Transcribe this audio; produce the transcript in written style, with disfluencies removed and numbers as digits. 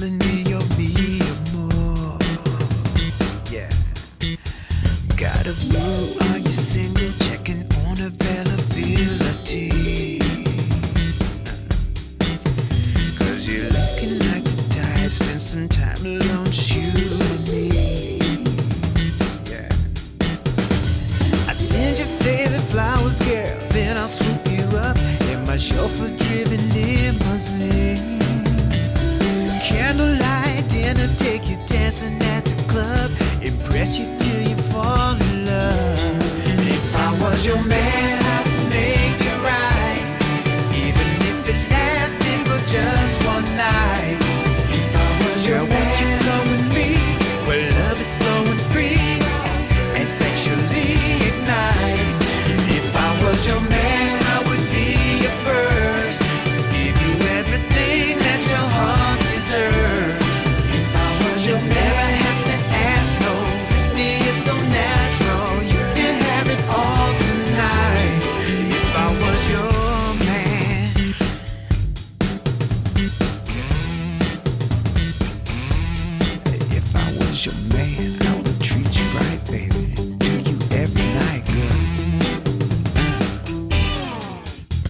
calling me your me more. Yeah. Got a blue, are you single? Checking on availability. Cause you're looking like the type, spend some time alone, just you and me. Yeah. I send your favorite flowers, girl, then I'll swoop you up in my chauffeur-driven limousine. Candlelight dinner, take you dancing at the club, impress you till you fall in love. If I was your man, I'd make it right, even if it lasted for just one night. If I was your man, won't you come with me, where love is flowing free and sexually ignite. If I was your man, I would be your first, give you everything that your heart deserves. If I was your man, never have to ask, no, it's so natural, you can have it all tonight. If I was your man. If I was your man.